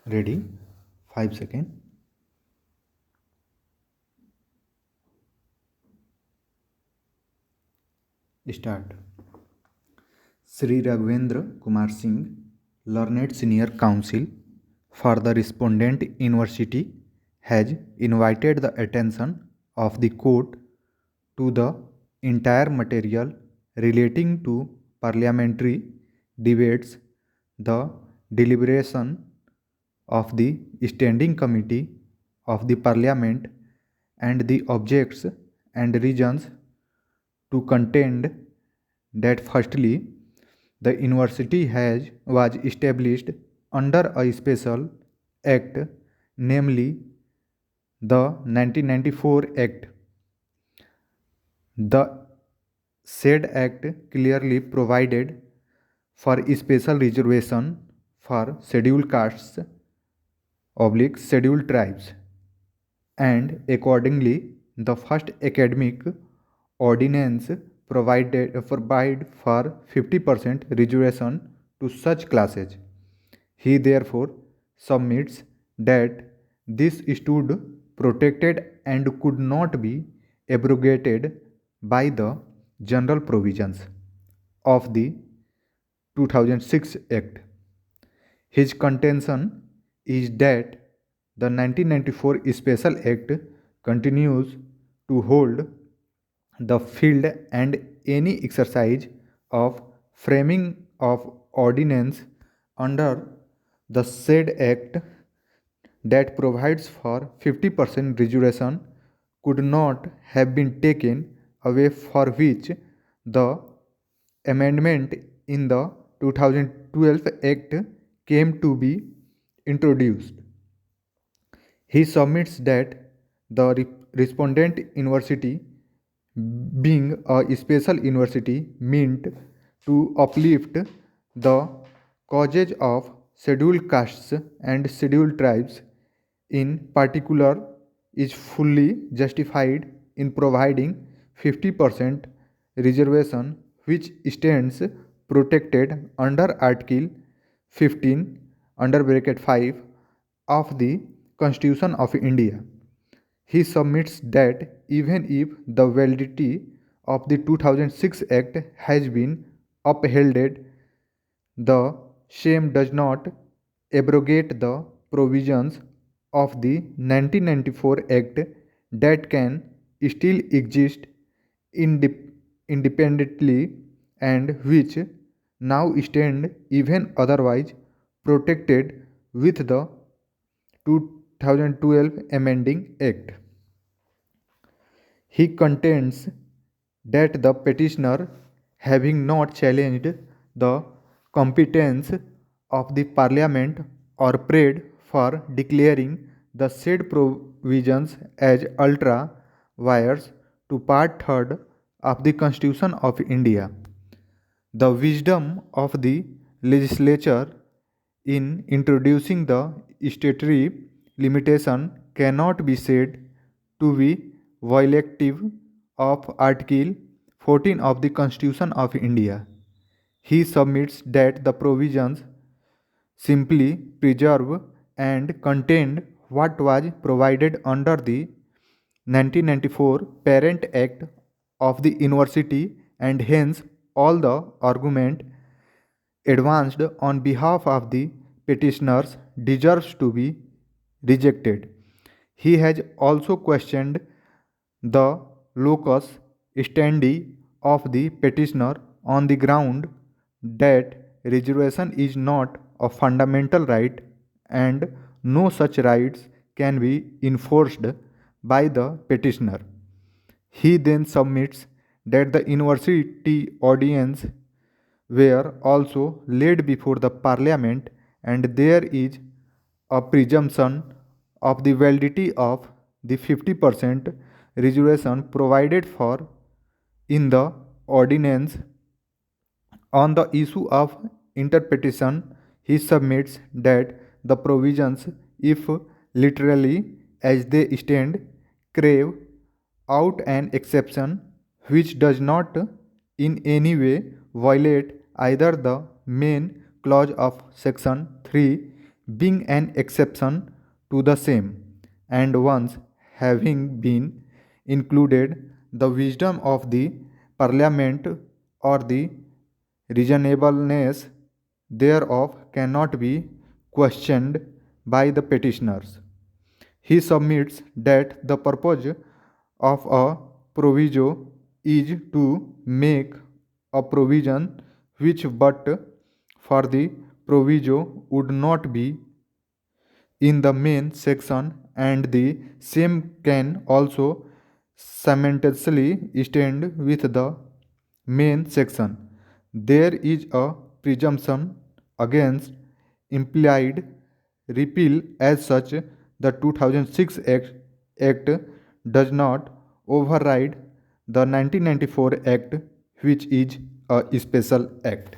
Ready? 5 seconds. Start. Sri Raghavendra Kumar Singh, Learned Senior Counsel for the Respondent University, has invited the attention of the court to the entire material relating to parliamentary debates, the deliberation of the Standing Committee of the Parliament, and the objects and reasons to contend that firstly, the university was established under a special act, namely the 1994 Act. The said act clearly provided for special reservation for scheduled castes oblique scheduled tribes, and accordingly the first academic ordinance provide for 50% reservation to such classes. He therefore submits that this stood protected and could not be abrogated by the general provisions of the 2006 Act. His contention is that the 1994 Special Act continues to hold the field, and any exercise of framing of ordinance under the said act that provides for 50% reservation could not have been taken away, for which the amendment in the 2012 Act came to be introduced. He submits that the respondent university, being a special university meant to uplift the causes of scheduled castes and scheduled tribes in particular, is fully justified in providing 50% reservation, which stands protected under Article 15 under bracket 5 of the Constitution of India. He submits that even if the validity of the 2006 Act has been upheld, the same does not abrogate the provisions of the 1994 Act that can still exist independently, and which now stand even otherwise protected with the 2012 Amending Act. He contends that the petitioner, having not challenged the competence of the Parliament or prayed for declaring the said provisions as ultra vires to Part 3rd of the Constitution of India, the wisdom of the legislature in introducing the statutory limitation cannot be said to be violative of Article 14 of the Constitution of India. He submits that the provisions simply preserve and contain what was provided under the 1994 Parent Act of the University, and hence all the argument advanced on behalf of the petitioners deserves to be rejected. He has also questioned the locus standi of the petitioner on the ground that reservation is not a fundamental right and no such rights can be enforced by the petitioner. He then submits that the university audience were also laid before the parliament, and there is a presumption of the validity of the 50% reservation provided for in the ordinance. On the issue of interpretation, he submits that the provisions, if literally as they stand, crave out an exception which does not in any way violate either the main clause of section 3, being an exception to the same, and once having been included, the wisdom of the Parliament or the reasonableness thereof cannot be questioned by the petitioners. He submits that the purpose of a proviso is to make a provision which but for the proviso would not be in the main section, and the same can also simultaneously stand with the main section. There is a presumption against implied repeal. As such, the 2006 Act does not override the 1994 Act, which is a special act.